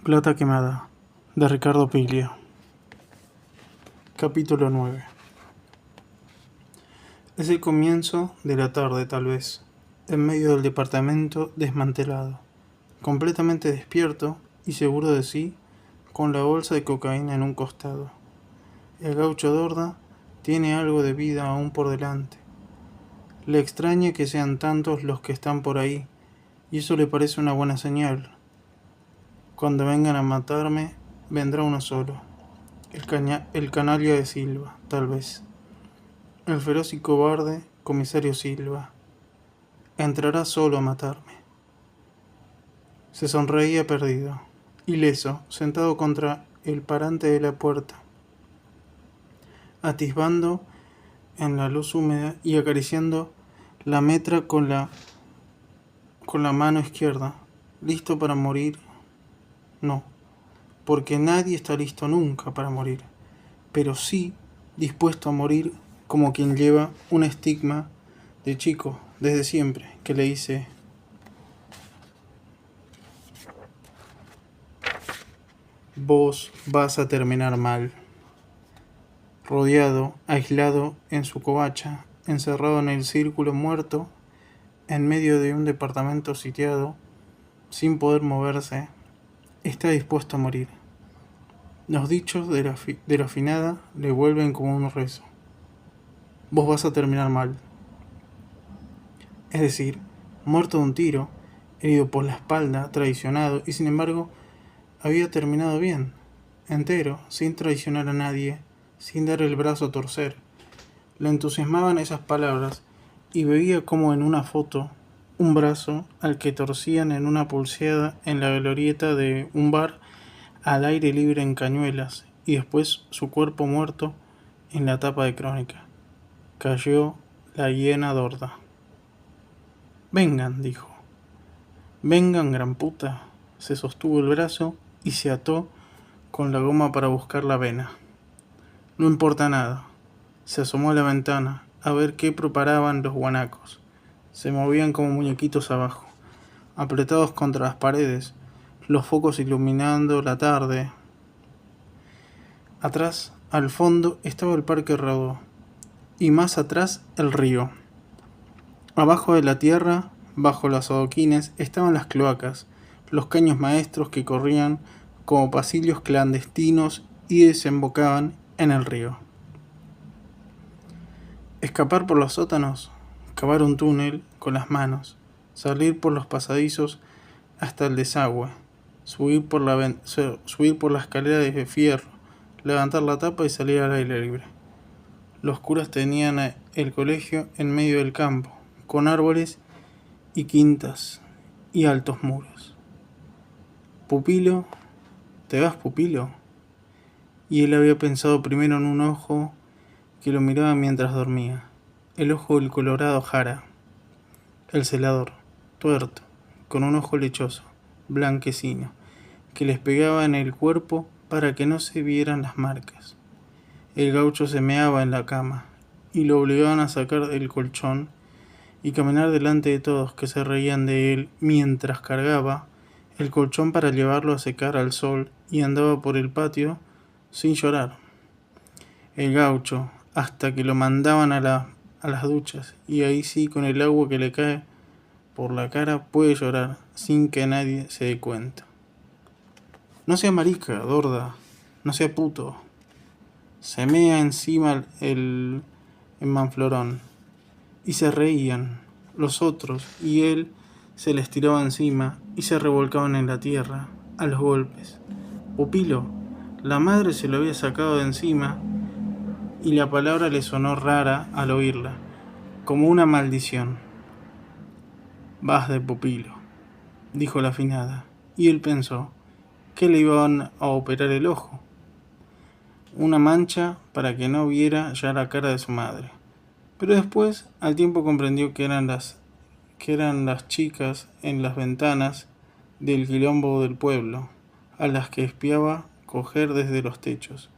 Plata quemada, de Ricardo Piglia. Capítulo 9. Es el comienzo de la tarde, tal vez, en medio del departamento desmantelado, completamente despierto y seguro de sí, con la bolsa de cocaína en un costado. El gaucho Dorda tiene algo de vida aún por delante. Le extraña que sean tantos los que están por ahí, y eso le parece una buena señal. Cuando vengan a matarme, vendrá uno solo. El canalla de Silva, tal vez. El feroz y cobarde comisario Silva. Entrará solo a matarme. Se sonreía perdido, ileso, sentado contra el parante de la puerta, atisbando en la luz húmeda y acariciando la metra con la mano izquierda, listo para morir. No, porque nadie está listo nunca para morir, pero sí dispuesto a morir como quien lleva un estigma de chico desde siempre, que le dice: vos vas a terminar mal. Rodeado, aislado en su covacha, encerrado en el círculo muerto, en medio de un departamento sitiado, sin poder moverse, está dispuesto a morir. Los dichos de la afinada le vuelven como un rezo. Vos vas a terminar mal. Es decir, muerto de un tiro, herido por la espalda, traicionado, y sin embargo había terminado bien, entero, sin traicionar a nadie, sin dar el brazo a torcer. Le entusiasmaban esas palabras y veía como en una foto un brazo al que torcían en una pulseada en la glorieta de un bar al aire libre en Cañuelas, y después su cuerpo muerto en la tapa de Crónica. Cayó la hiena Dorda. Vengan, dijo. Vengan, gran puta. Se sostuvo el brazo y se ató con la goma para buscar la vena. No importa nada. Se asomó a la ventana a ver qué preparaban los guanacos. Se movían como muñequitos abajo, apretados contra las paredes, los focos iluminando la tarde. Atrás, al fondo, estaba el Parque Rodó, y más atrás el río. Abajo de la tierra, bajo los adoquines, estaban las cloacas, los caños maestros que corrían como pasillos clandestinos y desembocaban en el río. Escapar por los sótanos, cavar un túnel con las manos, salir por los pasadizos hasta el desagüe, subir por la escalera de fierro, levantar la tapa y salir al aire libre. Los curas tenían el colegio en medio del campo, con árboles y quintas y altos muros. Pupilo, ¿te vas, Pupilo? Y él había pensado primero en un ojo que lo miraba mientras dormía, el ojo del colorado Jara, el celador, tuerto, con un ojo lechoso, blanquecino, que les pegaba en el cuerpo para que no se vieran las marcas. El gaucho se meaba en la cama, y lo obligaban a sacar del colchón y caminar delante de todos, que se reían de él mientras cargaba el colchón para llevarlo a secar al sol y andaba por el patio sin llorar. El gaucho, hasta que lo mandaban a las duchas, y ahí sí, con el agua que le cae por la cara, puede llorar sin que nadie se dé cuenta. No sea marica, Dorda, no sea puto. Se mea encima el manflorón. Y se reían los otros, y él se les tiraba encima y se revolcaban en la tierra a los golpes. Pupilo, la madre se lo había sacado de encima, y la palabra le sonó rara al oírla, como una maldición. Vas de Pupilo, dijo la afinada, y él pensó que le iban a operar el ojo. Una mancha para que no viera ya la cara de su madre. Pero después, al tiempo, comprendió que eran las chicas en las ventanas del quilombo del pueblo, a las que espiaba coger desde los techos,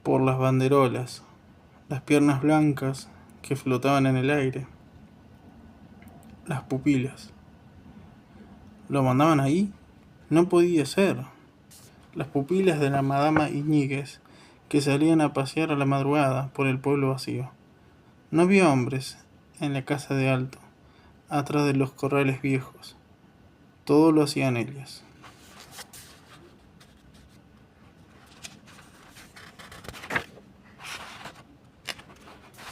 por las banderolas, las piernas blancas que flotaban en el aire, las pupilas. ¿Lo mandaban ahí? No podía ser. las pupilas de la madama Iñiguez, que salían a pasear a la madrugada por el pueblo vacío. No había hombres en la casa de Alto, atrás de los corrales viejos. Todo lo hacían ellas.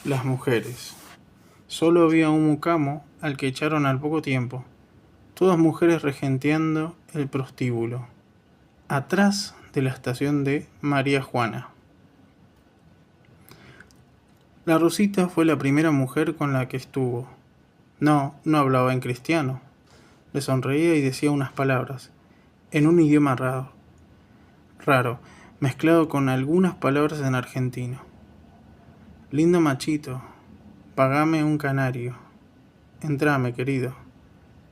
Las mujeres. Solo había un mucamo al que echaron al poco tiempo. Todas mujeres regenteando el prostíbulo. Atrás de la estación de María Juana. La Rosita fue la primera mujer con la que estuvo. No hablaba en cristiano. Le sonreía y decía unas palabras, en un idioma raro, mezclado con algunas palabras en argentino. Lindo machito, pagame un canario. Entrame, querido.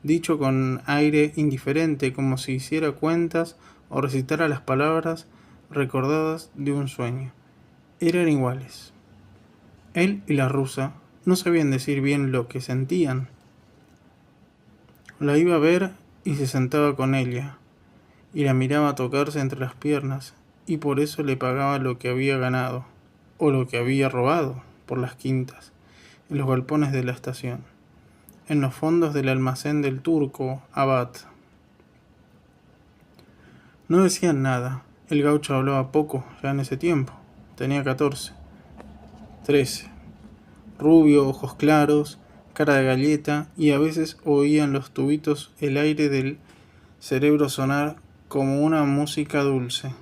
Dicho con aire indiferente, como si hiciera cuentas o recitara las palabras recordadas de un sueño. Eran iguales. Él y la rusa no sabían decir bien lo que sentían. La iba a ver y se sentaba con ella, y la miraba tocarse entre las piernas, y por eso le pagaba lo que había ganado, o lo que había robado, por las quintas, en los galpones de la estación, en los fondos del almacén del turco Abad. No decían nada, el gaucho hablaba poco ya en ese tiempo, tenía 14, 13, rubio, ojos claros, cara de galleta, y a veces oía en los tubitos el aire del cerebro sonar como una música dulce,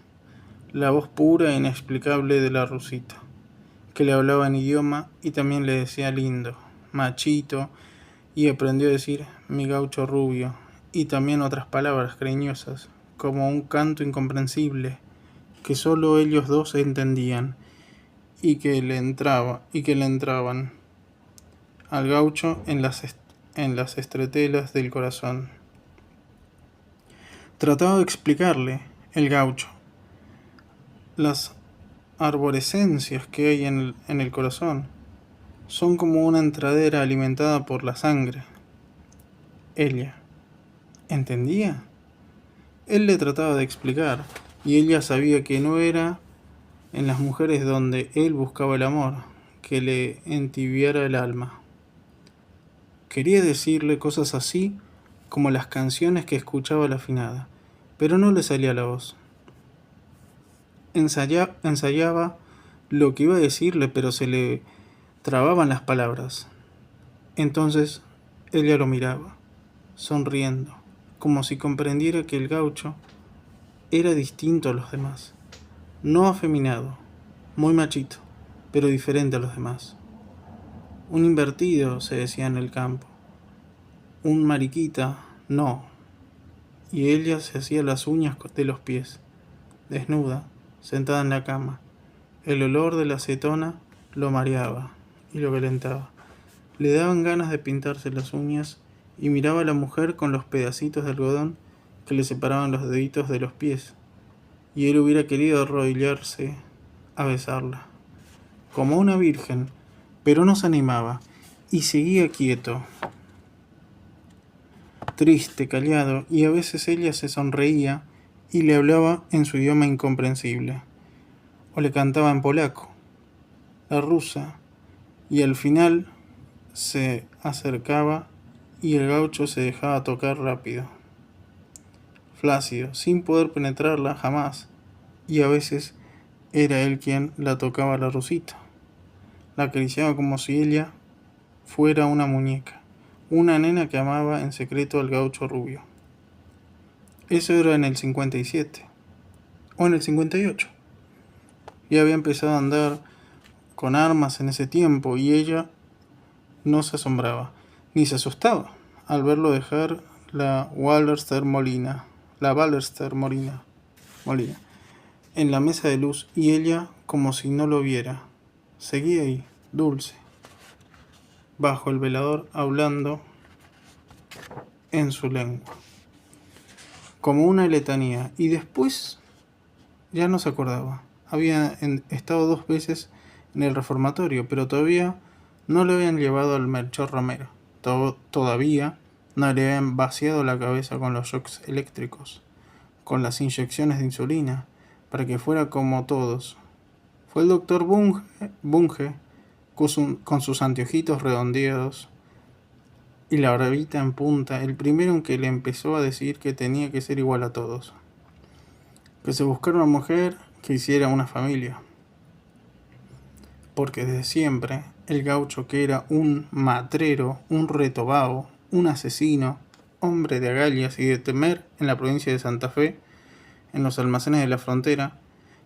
la voz pura e inexplicable de la rusita, que le hablaba en idioma y también le decía lindo, machito, y aprendió a decir mi gaucho rubio, y también otras palabras cariñosas, como un canto incomprensible, que solo ellos dos entendían, y que le entraban al gaucho en las estretelas del corazón. Trataba de explicarle, el gaucho, las arborescencias que hay en el corazón. Son como una entradera alimentada por la sangre. Ella, ¿entendía? Él le trataba de explicar, y ella sabía que no era en las mujeres donde él buscaba el amor, que le entibiara el alma. Quería decirle cosas así como las canciones que escuchaba la afinada, pero no le salía la voz. Ensayaba lo que iba a decirle, pero se le trababan las palabras. Entonces ella lo miraba, sonriendo, como si comprendiera que el gaucho era distinto a los demás, no afeminado, muy machito, pero diferente a los demás. Un invertido, se decía en el campo, un mariquita, no. Y ella se hacía las uñas de los pies, desnuda, sentada en la cama. El olor de la acetona lo mareaba y lo calentaba. Le daban ganas de pintarse las uñas y miraba a la mujer con los pedacitos de algodón que le separaban los deditos de los pies, y él hubiera querido arrodillarse a besarla, como una virgen, pero no se animaba y seguía quieto, triste, callado, y a veces ella se sonreía y le hablaba en su idioma incomprensible, o le cantaba en polaco, la rusa, y al final se acercaba y el gaucho se dejaba tocar rápido, flácido, sin poder penetrarla jamás, y a veces era él quien la tocaba a la rusita, la acariciaba como si ella fuera una muñeca, una nena que amaba en secreto al gaucho rubio. Eso era en el 57, o en el 58. Ya había empezado a andar con armas en ese tiempo y ella no se asombraba, ni se asustaba al verlo dejar la Wallerster Molina, Molina, en la mesa de luz, y ella como si no lo viera. Seguía ahí, dulce, bajo el velador, hablando en su lengua, como una letanía, y después ya no se acordaba. Había estado 2 veces en el reformatorio, pero todavía no le habían llevado al Melchor Romero. Todavía no le habían vaciado la cabeza con los shocks eléctricos. con las inyecciones de insulina, para que fuera como todos. Fue el doctor Bunge con sus anteojitos redondeados y la barbita en punta, el primero en que le empezó a decir que tenía que ser igual a todos, que se buscara una mujer que hiciera una familia, porque desde siempre el gaucho, que era un matrero, un retobao, un asesino, hombre de agallas y de temer en la provincia de Santa Fe, en los almacenes de la frontera,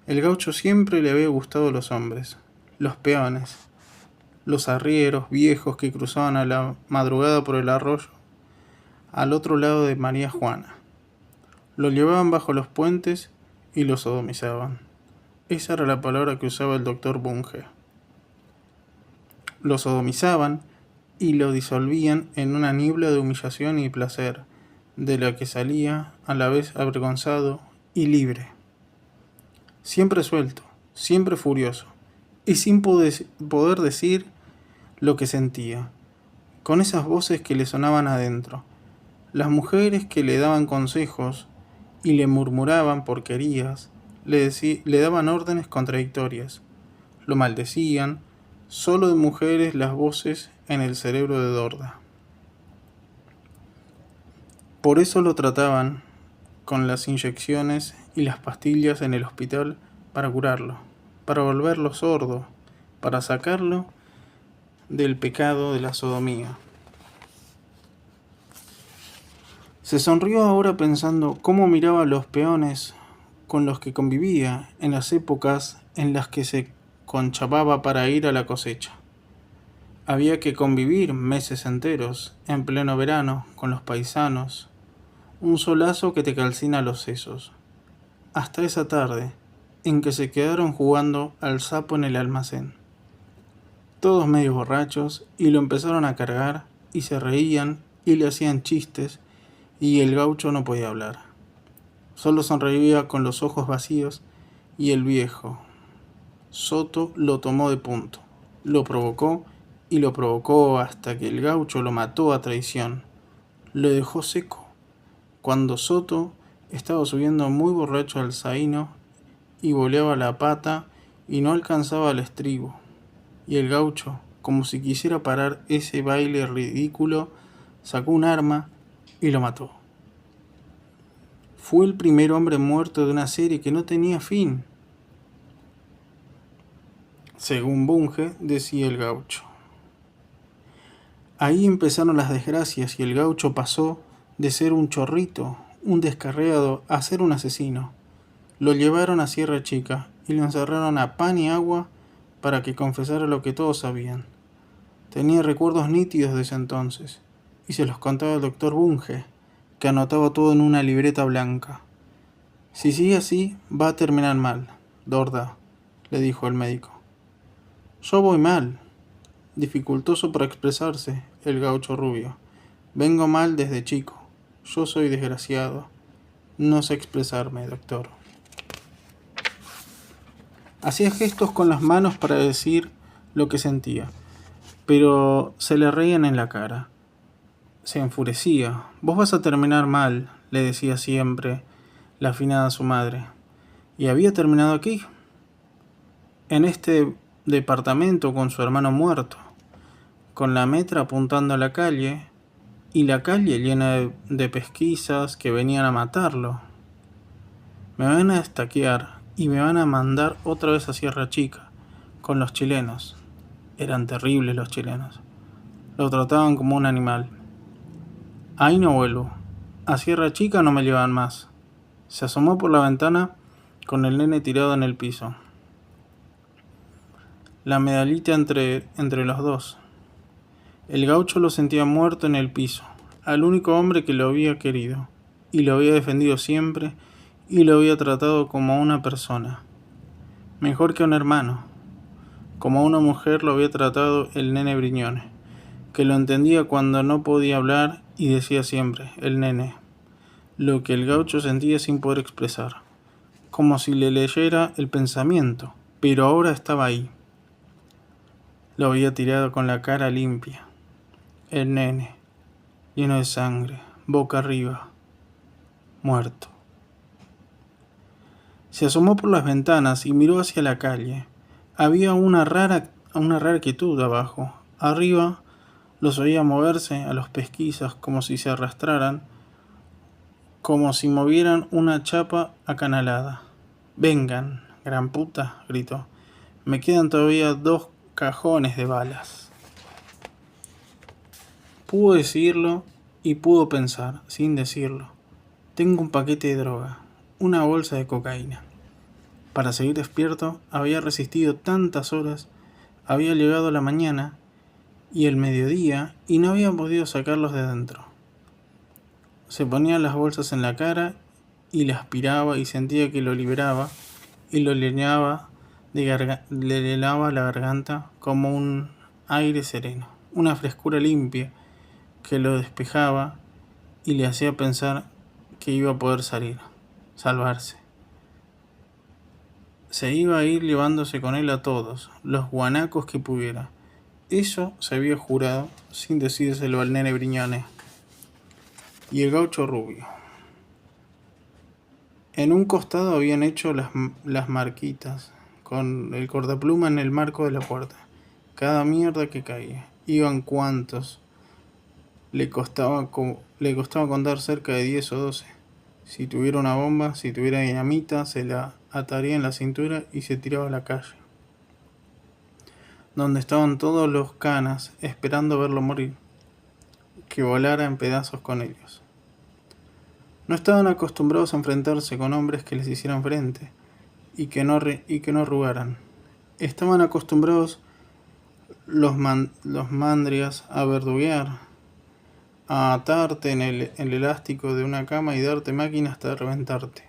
el gaucho siempre le había gustado los hombres, los peones, los arrieros viejos que cruzaban a la madrugada por el arroyo al otro lado de María Juana. Lo llevaban bajo los puentes y lo sodomizaban. Esa era la palabra que usaba el doctor Bunge. Lo sodomizaban y lo disolvían en una niebla de humillación y placer, de la que salía a la vez avergonzado y libre. Siempre suelto, siempre furioso, y sin poder decir lo que sentía, con esas voces que le sonaban adentro, las mujeres que le daban consejos y le murmuraban porquerías, le daban órdenes contradictorias, lo maldecían, solo de mujeres las voces en el cerebro de Dorda. Por eso lo trataban con las inyecciones y las pastillas en el hospital para curarlo, para volverlo sordo, para sacarlo del pecado de la sodomía. Se sonrió ahora pensando cómo miraba a los peones con los que convivía en las épocas en las que se conchavaba para ir a la cosecha. Había que convivir meses enteros, en pleno verano, con los paisanos, un solazo que te calcina los sesos. Hasta esa tarde, en que se quedaron jugando al sapo en el almacén. Todos medio borrachos, y lo empezaron a cargar, y se reían, y le hacían chistes, y el gaucho no podía hablar. Solo sonreía con los ojos vacíos, y el viejo Soto lo tomó de punto, lo provocó hasta que el gaucho lo mató a traición. Lo dejó seco, cuando Soto estaba subiendo muy borracho al zaino y boleaba la pata y no alcanzaba el estribo. Y el gaucho, como si quisiera parar ese baile ridículo, sacó un arma y lo mató. Fue el primer hombre muerto de una serie que no tenía fin, según Bunge, decía el gaucho. Ahí empezaron las desgracias y el gaucho pasó de ser un chorrito, un descarriado, a ser un asesino. Lo llevaron a Sierra Chica y lo encerraron a pan y agua para que confesara lo que todos sabían. Tenía recuerdos nítidos de ese entonces y se los contaba el doctor Bunge, que anotaba todo en una libreta blanca. Si sigue así, va a terminar mal, Dorda, le dijo el médico. Yo voy mal, dificultoso para expresarse el gaucho rubio. Vengo mal desde chico. Yo soy desgraciado. No sé expresarme, doctor. Hacía gestos con las manos para decir lo que sentía, pero se le reían en la cara. Se enfurecía. Vos vas a terminar mal, le decía siempre la afinada su madre. Y había terminado aquí, en este departamento con su hermano muerto, con la metra apuntando a la calle y la calle llena de pesquisas que venían a matarlo. Me van a estaquear y me van a mandar otra vez a Sierra Chica con los chilenos. Eran terribles los chilenos. Lo trataban como un animal. Ahí no vuelvo. A Sierra Chica no me llevan más. Se asomó por la ventana con el nene tirado en el piso. La medallita entre los dos. El gaucho lo sentía muerto en el piso, al único hombre que lo había querido, y lo había defendido siempre, y lo había tratado como a una persona, mejor que a un hermano, como a una mujer lo había tratado el nene Briñone, que lo entendía cuando no podía hablar y decía siempre, el nene, lo que el gaucho sentía sin poder expresar, como si le leyera el pensamiento, pero ahora estaba ahí. Lo había tirado con la cara limpia. El nene, lleno de sangre, boca arriba, muerto. Se asomó por las ventanas y miró hacia la calle. Había una rara quietud abajo. Arriba los oía moverse a los pesquisas como si se arrastraran, como si movieran una chapa acanalada. «Vengan, gran puta», gritó. «Me quedan todavía 2 cajones de balas». Pudo decirlo y pudo pensar, sin decirlo. Tengo un paquete de droga, una bolsa de cocaína. Para seguir despierto, había resistido tantas horas, había llegado la mañana y el mediodía y no había podido sacarlos de dentro. Se ponía las bolsas en la cara y la aspiraba y sentía que lo liberaba y lo llenaba le llenaba la garganta como un aire sereno, una frescura limpia que lo despejaba y le hacía pensar que iba a poder salir, salvarse. Se iba a ir llevándose con él a todos, los guanacos que pudiera. Eso se había jurado, sin decírselo al nene Briñones y el gaucho rubio. En un costado habían hecho las marquitas, con el cortapluma en el marco de la puerta. Cada mierda que caía. Iban cuantos. Le costaba contar cerca de 10 o 12. Si tuviera una bomba, si tuviera dinamita, se la ataría en la cintura y se tiraba a la calle, donde estaban todos los canas esperando verlo morir, que volara en pedazos con ellos. No estaban acostumbrados a enfrentarse con hombres que les hicieran frente y que no arrugaran. Estaban acostumbrados los mandrias a verduguear, a atarte en el elástico de una cama y darte máquina hasta reventarte.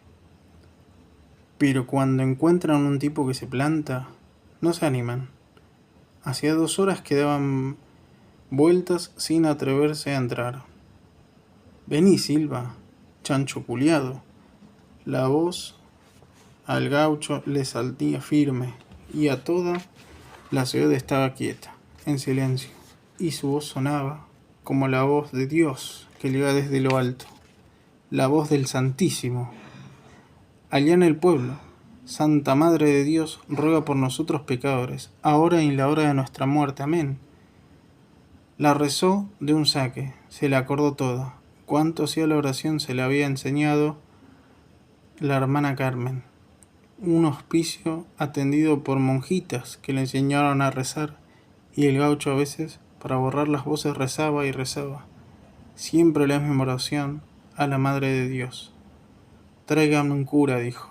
Pero cuando encuentran un tipo que se planta, no se animan. Hacía 2 horas que daban vueltas sin atreverse a entrar. «Vení, Silva, chancho culiado». La voz al gaucho le saltía firme y a toda la ciudad estaba quieta, en silencio, y su voz sonaba como la voz de Dios que le iba desde lo alto, la voz del Santísimo. Allá en el pueblo, Santa Madre de Dios ruega por nosotros pecadores, ahora y en la hora de nuestra muerte. Amén. La rezó de un saque, se la acordó toda. Cuánto hacía la oración se le había enseñado la hermana Carmen. Un hospicio atendido por monjitas que le enseñaron a rezar, y el gaucho a veces, para borrar las voces, rezaba y rezaba. Siempre la misma oración a la Madre de Dios. «Tráigame un cura», dijo.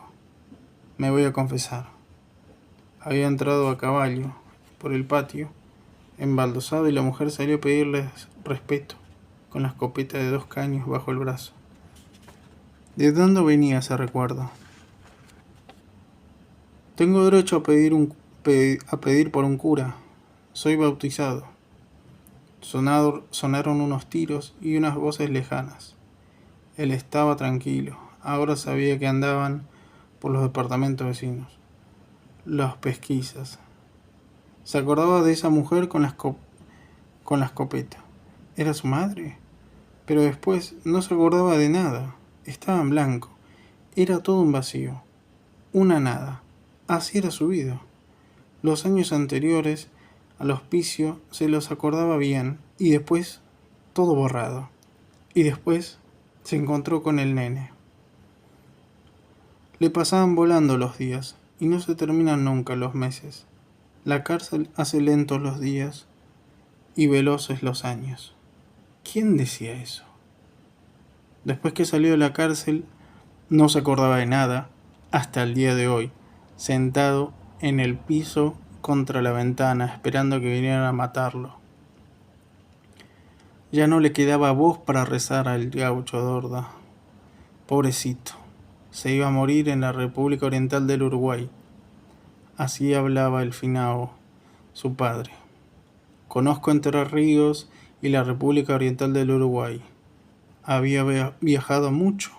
«Me voy a confesar». Había entrado a caballo por el patio, embaldosado, y la mujer salió a pedirles respeto, con la escopeta de 2 caños bajo el brazo. ¿De dónde venía ese recuerdo? «Tengo derecho a pedir por un cura. Soy bautizado». Sonaron unos tiros y unas voces lejanas. Él estaba tranquilo. Ahora sabía que andaban por los departamentos vecinos. Las pesquisas. Se acordaba de esa mujer con la escopeta. ¿Era su madre? Pero después no se acordaba de nada. Estaba en blanco. Era todo un vacío. Una nada. Así era su vida. Los años anteriores al hospicio se los acordaba bien, y después todo borrado. Y después se encontró con el nene. Le pasaban volando los días, y no se terminan nunca los meses. La cárcel hace lentos los días y veloces los años. ¿Quién decía eso? Después que salió de la cárcel, no se acordaba de nada, hasta el día de hoy, sentado en el piso contra la ventana, esperando que vinieran a matarlo. Ya no le quedaba voz para rezar al gaucho Dorda. Pobrecito, se iba a morir en la República Oriental del Uruguay. Así hablaba el finao, su padre. Conozco Entre Ríos y la República Oriental del Uruguay. Había viajado mucho,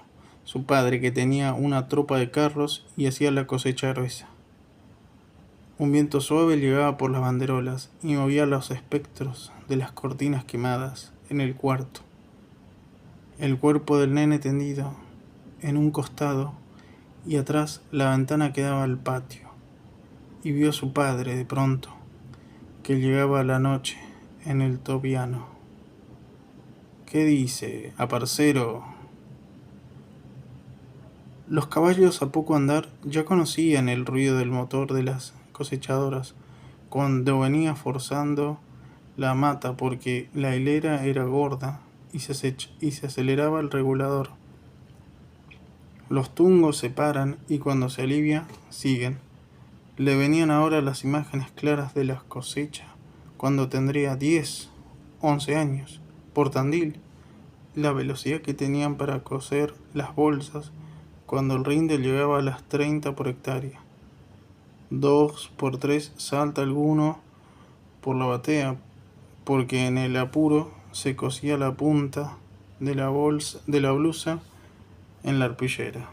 su padre, que tenía una tropa de carros y hacía la cosecha gruesa. Un viento suave llegaba por las banderolas y movía los espectros de las cortinas quemadas en el cuarto. El cuerpo del nene tendido en un costado y atrás la ventana que daba al patio, y vio a su padre de pronto, que llegaba a la noche en el tobiano. ¿Qué dice, aparcero? Los caballos a poco andar ya conocían el ruido del motor de las cosechadoras cuando venía forzando la mata porque la hilera era gorda y se aceleraba el regulador. Los tungos se paran y cuando se alivia, siguen. Le venían ahora las imágenes claras de las cosechas cuando tendría 10, 11 años, por Tandil, la velocidad que tenían para coser las bolsas cuando el rinde llegaba a las 30 por hectárea. 2 por 3 salta alguno por la batea, porque en el apuro se cosía la punta de la blusa en la arpillera.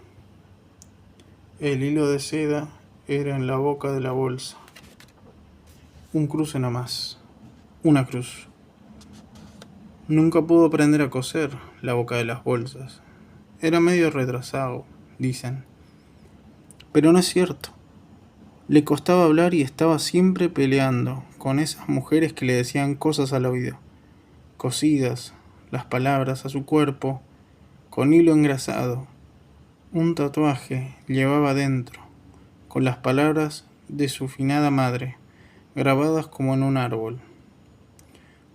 El hilo de seda era en la boca de la bolsa. Un cruce nomás. Una cruz. Nunca pudo aprender a coser la boca de las bolsas. Era medio retrasado, dicen. Pero no es cierto. Le costaba hablar y estaba siempre peleando con esas mujeres que le decían cosas al oído, cosidas, las palabras a su cuerpo, con hilo engrasado. Un tatuaje llevaba dentro, con las palabras de su finada madre, grabadas como en un árbol.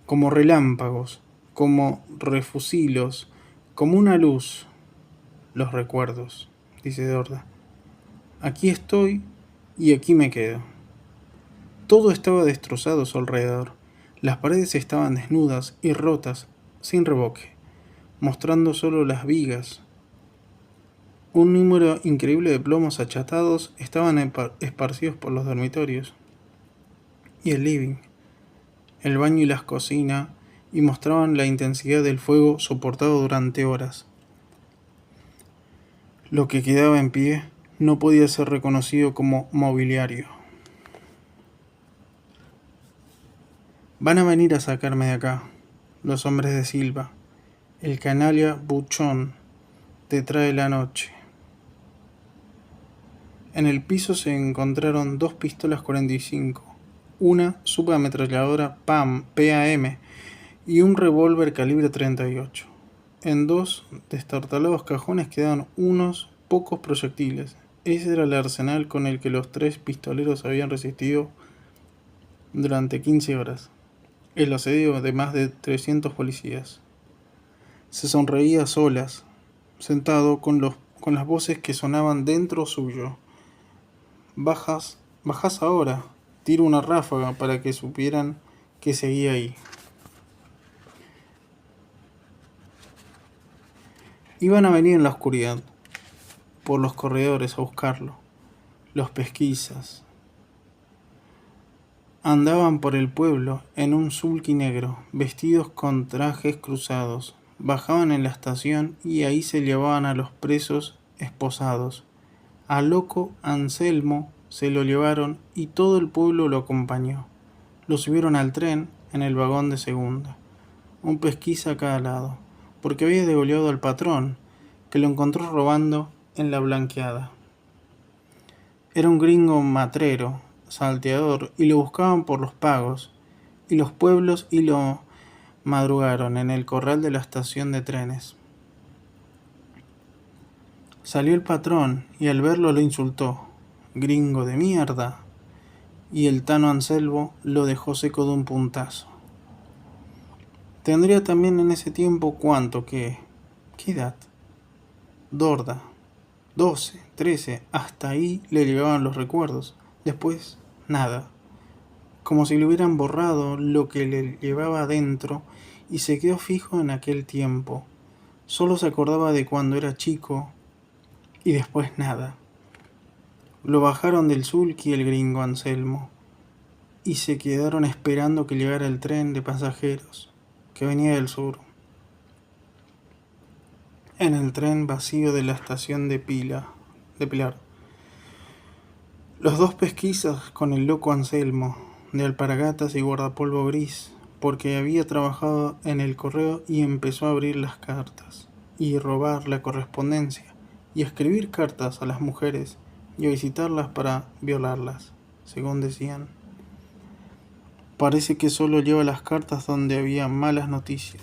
Como relámpagos, como refusilos, como una luz. Los recuerdos, dice Dorda. Aquí estoy y aquí me quedo. Todo estaba destrozado a su alrededor. Las paredes estaban desnudas y rotas, sin revoque, mostrando solo las vigas. Un número increíble de plomos achatados estaban esparcidos por los dormitorios y el living, el baño y las cocinas, y mostraban la intensidad del fuego soportado durante horas. Lo que quedaba en pie no podía ser reconocido como mobiliario. Van a venir a sacarme de acá, los hombres de Silva. El canalla buchón te trae la noche. En el piso se encontraron 2 pistolas 45, una subametralladora PAM y un revólver calibre 38. En 2 destartalados cajones quedaban unos pocos proyectiles. Ese era el arsenal con el que los 3 pistoleros habían resistido durante 15 horas el asedio de más de 300 policías. Se sonreía a solas, sentado con las voces que sonaban dentro suyo. Bajás ahora. Tiro una ráfaga para que supieran que seguía ahí. Iban a venir en la oscuridad, por los corredores a buscarlo. Los pesquisas. Andaban por el pueblo en un sulky negro, vestidos con trajes cruzados. Bajaban en la estación y ahí se llevaban a los presos esposados. Al loco Anselmo se lo llevaron y todo el pueblo lo acompañó. Lo subieron al tren en el vagón de segunda, un pesquisa a cada lado, porque había degollado al patrón, que lo encontró robando en la blanqueada. Era un gringo matrero, salteador, y lo buscaban por los pagos y los pueblos y lo madrugaron en el corral de la estación de trenes. Salió el patrón y al verlo lo insultó. Gringo de mierda. Y el tano Anselmo lo dejó seco de un puntazo. Tendría también en ese tiempo ¿qué edad? Dorda. 12, 13, hasta ahí le llegaban los recuerdos. Después, nada. Como si le hubieran borrado lo que le llevaba adentro y se quedó fijo en aquel tiempo. Solo se acordaba de cuando era chico y después nada. Lo bajaron del sulky el gringo Anselmo y se quedaron esperando que llegara el tren de pasajeros que venía del sur. En el tren vacío de la estación de Pilar. Los 2 pesquisas con el loco Anselmo, de alpargatas y guardapolvo gris, porque había trabajado en el correo y empezó a abrir las cartas y robar la correspondencia y a escribir cartas a las mujeres y a visitarlas para violarlas, según decían. Parece que solo lleva las cartas donde había malas noticias,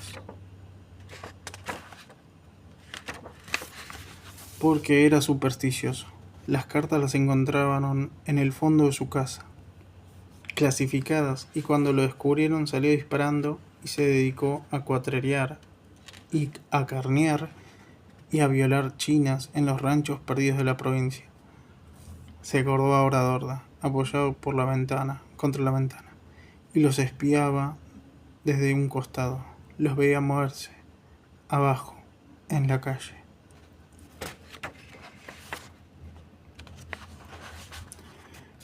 porque era supersticioso. Las cartas las encontraban en el fondo de su casa, clasificadas, y cuando lo descubrieron salió disparando y se dedicó a cuatrerear y a carnear y a violar chinas en los ranchos perdidos de la provincia. Se acordó ahora Dorda, apoyado por la ventana, contra la ventana, y los espiaba desde un costado. Los veía moverse, abajo, en la calle.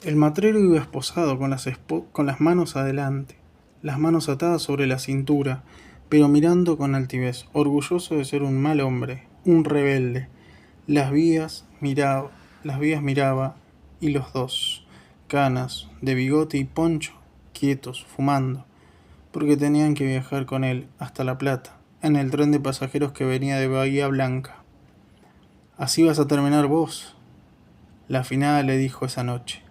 El matrero iba esposado con las manos adelante, las manos atadas sobre la cintura, pero mirando con altivez, orgulloso de ser un mal hombre, un rebelde. Las vías miraba, y los dos, canas, de bigote y poncho, quietos, fumando, porque tenían que viajar con él hasta La Plata, en el tren de pasajeros que venía de Bahía Blanca. Así vas a terminar vos, la finada le dijo esa noche.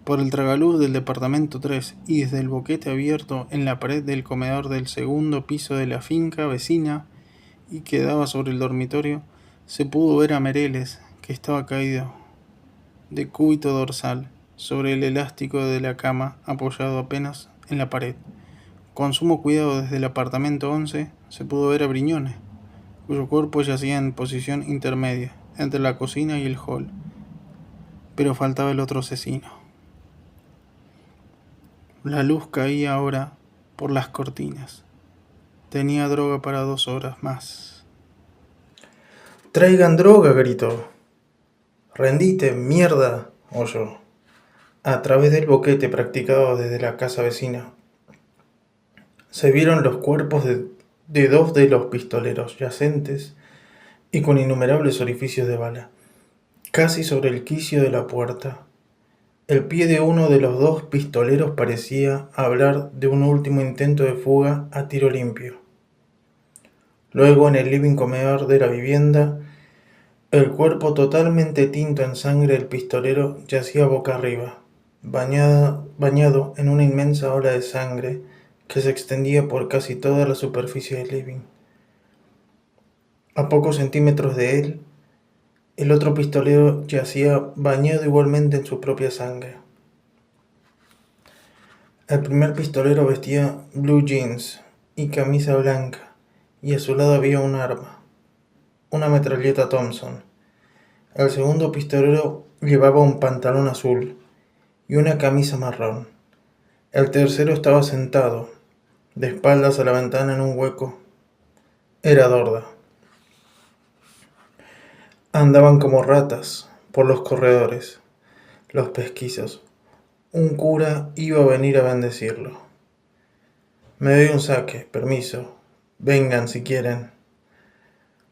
Por el tragaluz del departamento 3 y desde el boquete abierto en la pared del comedor del segundo piso de la finca vecina y que daba sobre el dormitorio, se pudo ver a Mereles, que estaba caído de cúbito dorsal sobre el elástico de la cama, apoyado apenas en la pared. Con sumo cuidado desde el apartamento 11 se pudo ver a Briñones, cuyo cuerpo yacía en posición intermedia entre la cocina y el hall, pero faltaba el otro asesino. La luz caía ahora por las cortinas. Tenía droga para 2 horas más. Traigan droga, gritó. Rendite, mierda, oyó, a través del boquete practicado desde la casa vecina. Se vieron los cuerpos de 2 de los pistoleros yacentes y con innumerables orificios de bala, casi sobre el quicio de la puerta. El pie de uno de los 2 pistoleros parecía hablar de un último intento de fuga a tiro limpio. Luego, en el living comedor de la vivienda, el cuerpo totalmente tinto en sangre del pistolero yacía boca arriba, bañado en una inmensa ola de sangre que se extendía por casi toda la superficie del living. A pocos centímetros de él, el otro pistolero yacía bañado igualmente en su propia sangre. El primer pistolero vestía blue jeans y camisa blanca, y a su lado había un arma, una metralleta Thompson. El segundo pistolero llevaba un pantalón azul y una camisa marrón. El tercero estaba sentado, de espaldas a la ventana en un hueco. Era Dorda. Andaban como ratas por los corredores, los pesquizos. Un cura iba a venir a bendecirlo. Me doy un saque, permiso. Vengan si quieren.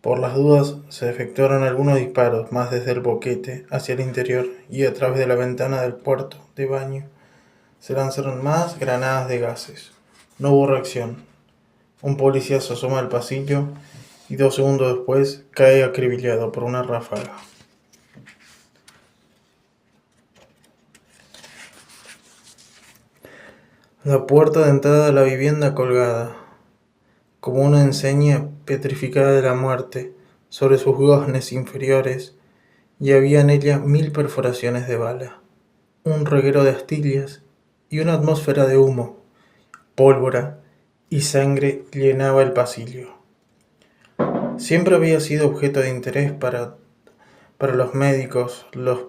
Por las dudas se efectuaron algunos disparos más desde el boquete hacia el interior y a través de la ventana del cuarto de baño se lanzaron más granadas de gases. No hubo reacción. Un policía se asoma al pasillo y 2 segundos después cae acribillado por una ráfaga. La puerta de entrada a la vivienda colgada, como una enseña petrificada de la muerte, sobre sus goznes inferiores, y había en ella 1000 perforaciones de bala, un reguero de astillas y una atmósfera de humo, pólvora y sangre llenaba el pasillo. Siempre había sido objeto de interés para los médicos, los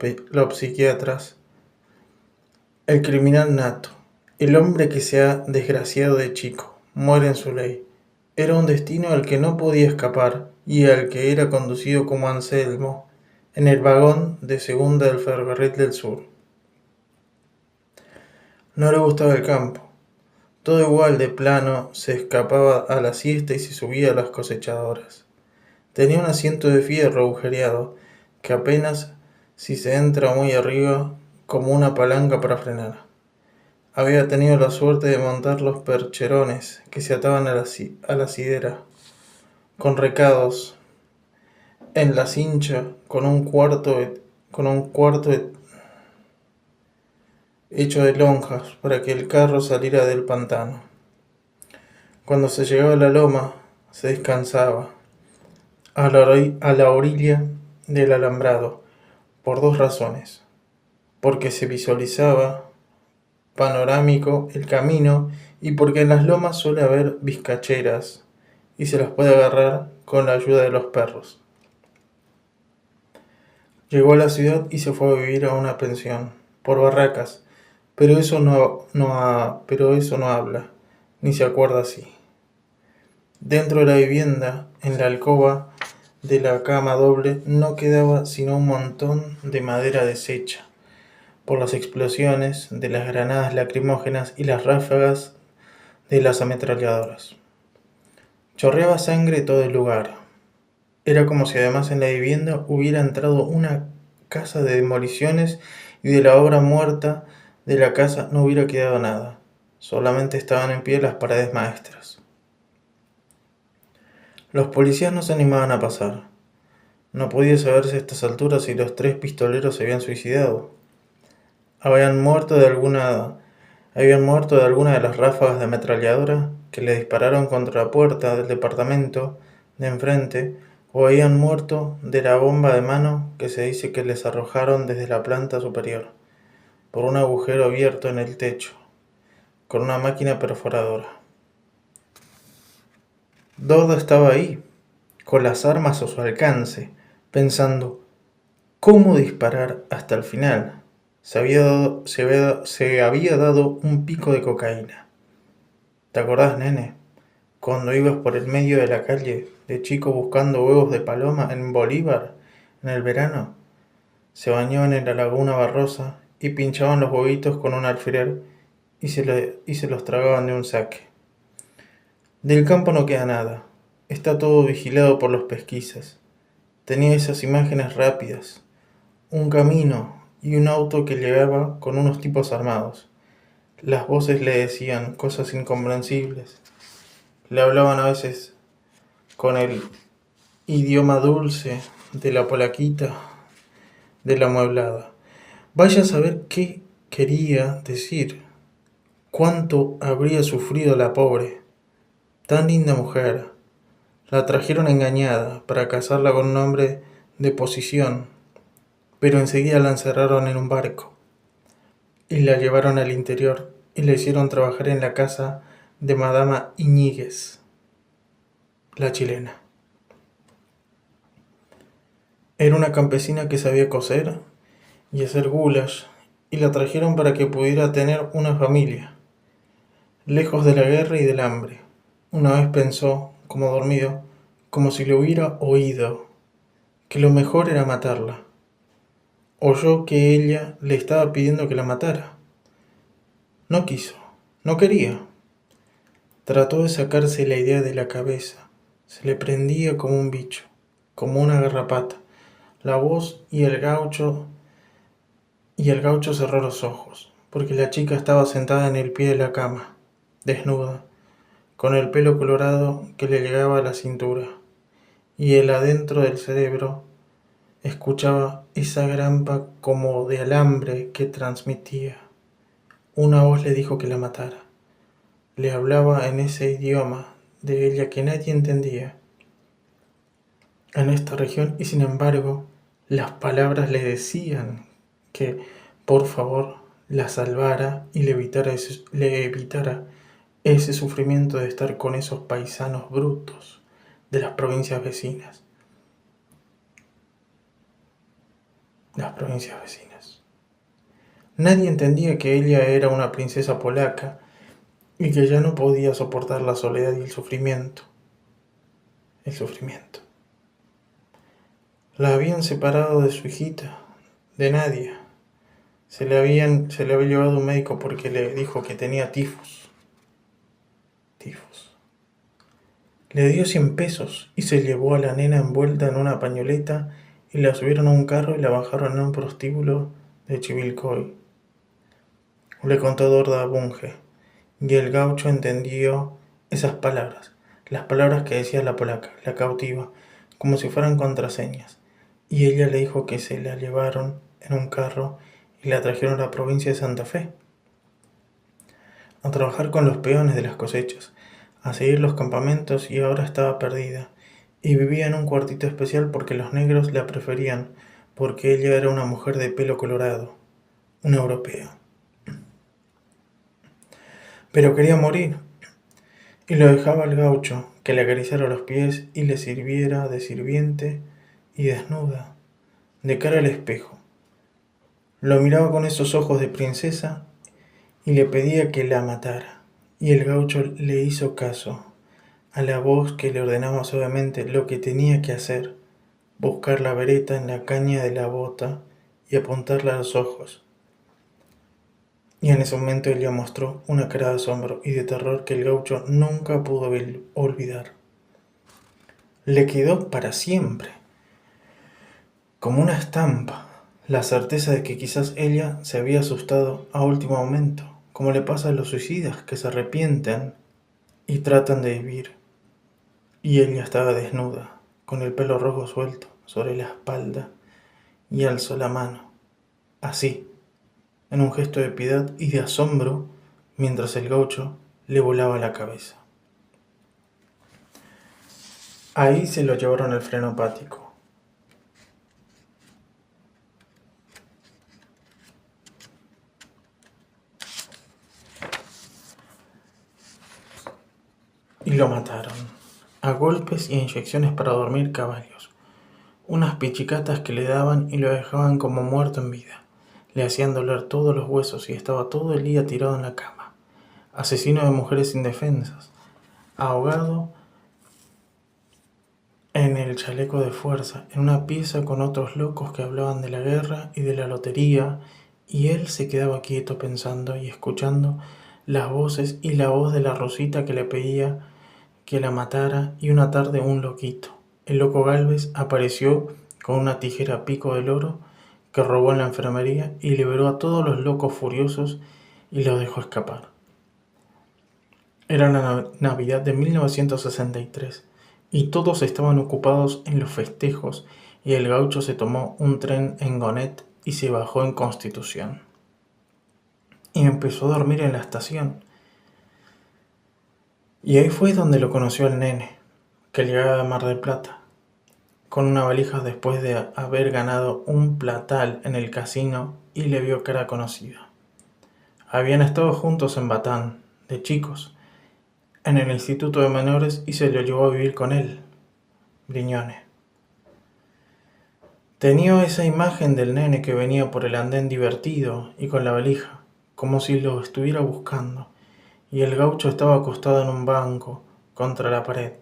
psiquiatras, el criminal nato, el hombre que se ha desgraciado de chico, muere en su ley. Era un destino al que no podía escapar y al que era conducido como Anselmo en el vagón de segunda del ferrocarril del sur. No le gustaba el campo. Todo igual de plano, se escapaba a la siesta y se subía a las cosechadoras. Tenía un asiento de fierro agujereado que apenas si se entra muy arriba como una palanca para frenar. Había tenido la suerte de montar los percherones que se ataban a la sidera, con recados en la cincha con un cuarto hecho de lonjas para que el carro saliera del pantano. Cuando se llegaba a la loma, se descansaba a la orilla del alambrado, por dos razones: porque se visualizaba panorámico el camino y porque en las lomas suele haber vizcacheras y se las puede agarrar con la ayuda de los perros. Llegó a la ciudad y se fue a vivir a una pensión, por Barracas, pero eso no habla, ni se acuerda así. Dentro de la vivienda, en la alcoba de la cama doble, no quedaba sino un montón de madera deshecha por las explosiones de las granadas lacrimógenas y las ráfagas de las ametralladoras. Chorreaba sangre todo el lugar. Era como si además en la vivienda hubiera entrado una casa de demoliciones y de la obra muerta de la casa no hubiera quedado nada. Solamente estaban en pie las paredes maestras. Los policías no se animaban a pasar. No podía saberse a estas alturas si los tres pistoleros se habían suicidado. Habían muerto de alguna de las ráfagas de ametralladora que le dispararon contra la puerta del departamento de enfrente, o habían muerto de la bomba de mano que se dice que les arrojaron desde la planta superior, por un agujero abierto en el techo, con una máquina perforadora. Dodo estaba ahí, con las armas a su alcance, pensando cómo disparar hasta el final. Se había dado un pico de cocaína. ¿Te acordás, nene? Cuando ibas por el medio de la calle de chico buscando huevos de paloma en Bolívar en el verano. Se bañaban en la laguna Barrosa y pinchaban los huevitos con un alfiler y se los tragaban de un saque. Del campo no queda nada. Está todo vigilado por los pesquisas. Tenía esas imágenes rápidas. Un camino y un auto que llegaba con unos tipos armados. Las voces le decían cosas incomprensibles. Le hablaban a veces con el idioma dulce de la polaquita de la mueblada. Vaya a saber qué quería decir. Cuánto habría sufrido la pobre. Tan linda mujer. La trajeron engañada para casarla con un hombre de posición, pero enseguida la encerraron en un barco y la llevaron al interior y la hicieron trabajar en la casa de Madama Iñiguez, la chilena. Era una campesina que sabía coser y hacer goulash, y la trajeron para que pudiera tener una familia, lejos de la guerra y del hambre. Una vez pensó, como dormido, como si le hubiera oído, que lo mejor era matarla. Oyó que ella le estaba pidiendo que la matara. No quiso, no quería. Trató de sacarse la idea de la cabeza. Se le prendía como un bicho, como una garrapata. La voz y el gaucho cerró los ojos, porque la chica estaba sentada en el pie de la cama, desnuda, con el pelo colorado que le llegaba a la cintura, y él adentro del cerebro escuchaba esa grampa como de alambre que transmitía. Una voz le dijo que la matara. Le hablaba en ese idioma de ella que nadie entendía en esta región, y sin embargo las palabras le decían que por favor la salvara y le evitara ese sufrimiento de estar con esos paisanos brutos de las provincias vecinas. Las provincias vecinas. Nadie entendía que ella era una princesa polaca y que ya no podía soportar la soledad y el sufrimiento. El sufrimiento. La habían separado de su hijita, de Nadia. Se le había llevado un médico porque le dijo que tenía tifus. Tifus. Le dio 100 pesos y se llevó a la nena envuelta en una pañoleta y la subieron a un carro y la bajaron en un prostíbulo de Chivilcoy. Le contó Dorda Bunge, y el gaucho entendió esas palabras, las palabras que decía la polaca, la cautiva, como si fueran contraseñas. y ella le dijo que se la llevaron en un carro y la trajeron a la provincia de Santa Fe, a trabajar con los peones de las cosechas, a seguir los campamentos, y ahora estaba perdida, y vivía en un cuartito especial porque los negros la preferían, porque ella era una mujer de pelo colorado, una europea. Pero quería morir, y lo dejaba al gaucho, que le acariciara los pies y le sirviera de sirviente, y desnuda, de cara al espejo. Lo miraba con esos ojos de princesa y le pedía que la matara. Y el gaucho le hizo caso a la voz que le ordenaba suavemente lo que tenía que hacer: buscar la vareta en la caña de la bota y apuntarla a los ojos. Y en ese momento ella mostró una cara de asombro y de terror que el gaucho nunca pudo olvidar. Le quedó para siempre, como una estampa, la certeza de que quizás ella se había asustado a último momento, como le pasa a los suicidas que se arrepienten y tratan de vivir. Y ella estaba desnuda, con el pelo rojo suelto sobre la espalda, y alzó la mano, así, en un gesto de piedad y de asombro, mientras el gaucho le volaba la cabeza. Ahí se lo llevaron al frenopático. Y lo mataron, a golpes y inyecciones para dormir caballos. Unas pichicatas que le daban y lo dejaban como muerto en vida. Le hacían doler todos los huesos y estaba todo el día tirado en la cama. Asesino de mujeres indefensas, ahogado en el chaleco de fuerza, en una pieza con otros locos que hablaban de la guerra y de la lotería, y él se quedaba quieto pensando y escuchando las voces y la voz de la Rosita que le pedía que la matara. Y una tarde un loquito, el loco Galvez, apareció con una tijera pico del oro que robó en la enfermería y liberó a todos los locos furiosos y los dejó escapar. Era la Navidad de 1963 y todos estaban ocupados en los festejos, y el gaucho se tomó un tren en Gonet y se bajó en Constitución. Y empezó a dormir en la estación. Y ahí fue donde lo conoció el nene, que llegaba de Mar del Plata, con una valija después de haber ganado un platal en el casino, y le vio cara conocida. Habían estado juntos en Batán, de chicos, en el instituto de menores, y se lo llevó a vivir con él, Briñone. Tenía esa imagen del nene que venía por el andén divertido y con la valija, como si lo estuviera buscando, y el gaucho estaba acostado en un banco contra la pared,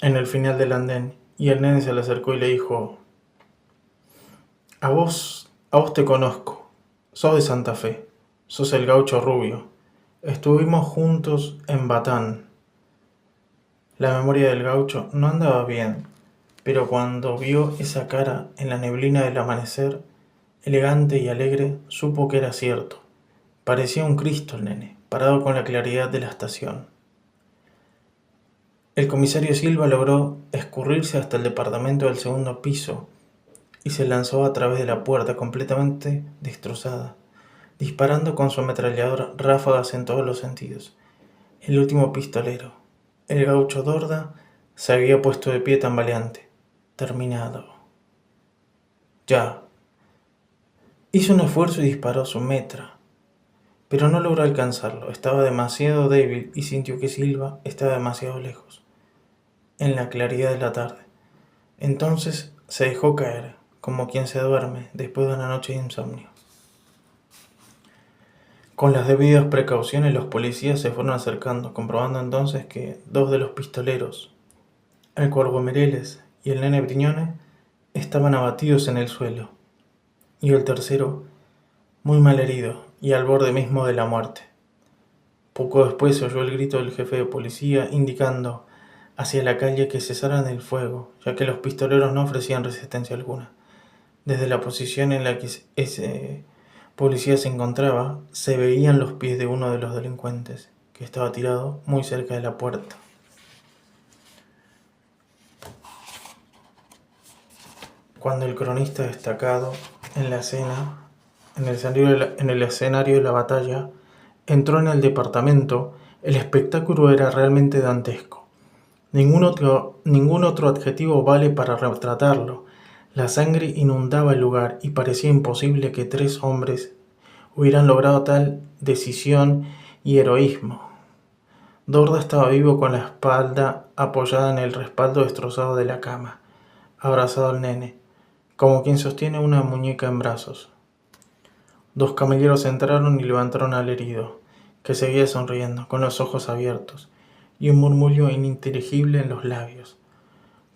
en el final del andén, y el nene se le acercó y le dijo: a vos te conozco, sos de Santa Fe, sos el gaucho rubio, estuvimos juntos en Batán. La memoria del gaucho no andaba bien, pero cuando vio esa cara en la neblina del amanecer, elegante y alegre, supo que era cierto. Parecía un Cristo el nene, parado con la claridad de la estación. El comisario Silva logró escurrirse hasta el departamento del segundo piso y se lanzó a través de la puerta completamente destrozada, disparando con su ametralladora ráfagas en todos los sentidos. El último pistolero, el gaucho Dorda, se había puesto de pie tambaleante. Terminado. Ya. Hizo un esfuerzo y disparó su metra, pero no logró alcanzarlo. Estaba demasiado débil y sintió que Silva estaba demasiado lejos, en la claridad de la tarde. Entonces se dejó caer, como quien se duerme después de una noche de insomnio. Con las debidas precauciones, los policías se fueron acercando, comprobando entonces que dos de los pistoleros, el Cuervo Mereles y el nene Briñone, estaban abatidos en el suelo, y el tercero muy mal herido y al borde mismo de la muerte. Poco después se oyó el grito del jefe de policía indicando hacia la calle que cesaran el fuego, ya que los pistoleros no ofrecían resistencia alguna. Desde la posición en la que ese policía se encontraba, se veían los pies de uno de los delincuentes, que estaba tirado muy cerca de la puerta. cuando el cronista destacado en la escena, en el escenario de la batalla, entró en el departamento, el espectáculo era realmente dantesco. Ningún otro adjetivo vale para retratarlo. La sangre inundaba el lugar y parecía imposible que 3 hombres hubieran logrado tal decisión y heroísmo. Dorda estaba vivo con la espalda apoyada en el respaldo destrozado de la cama, abrazado al nene, como quien sostiene una muñeca en brazos. 2 camelleros entraron y levantaron al herido, que seguía sonriendo, con los ojos abiertos, y un murmullo ininteligible en los labios.